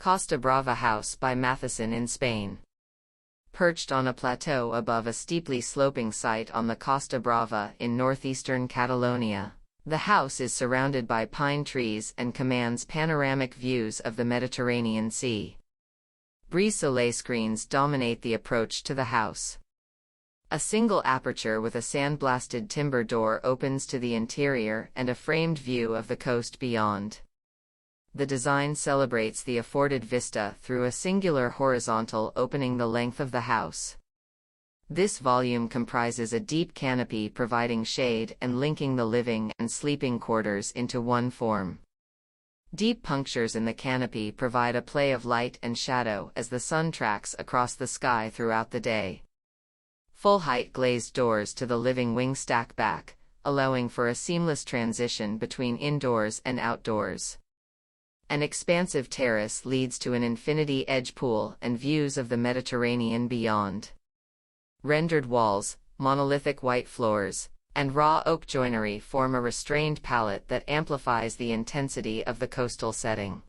Costa Brava house by Mathieson in Spain. Perched on a plateau above a steeply sloping site on the Costa Brava in northeastern Catalonia, the house is surrounded by pine trees and commands panoramic views of the Mediterranean Sea. Brise-Soleil screens dominate the approach to the house. A single aperture with a sandblasted timber door opens to the interior and a framed view of the coast beyond. The design celebrates the afforded vista through a singular horizontal opening the length of the house. This volume comprises a deep canopy providing shade and linking the living and sleeping quarters into one form. Deep punctures in the canopy provide a play of light and shadow as the sun tracks across the sky throughout the day. Full-height glazed doors to the living wing stack back, allowing for a seamless transition between indoors and outdoors. An expansive terrace leads to an infinity-edge pool and views of the Mediterranean beyond. Rendered walls, monolithic white floors, and raw oak joinery form a restrained palette that amplifies the intensity of the coastal setting.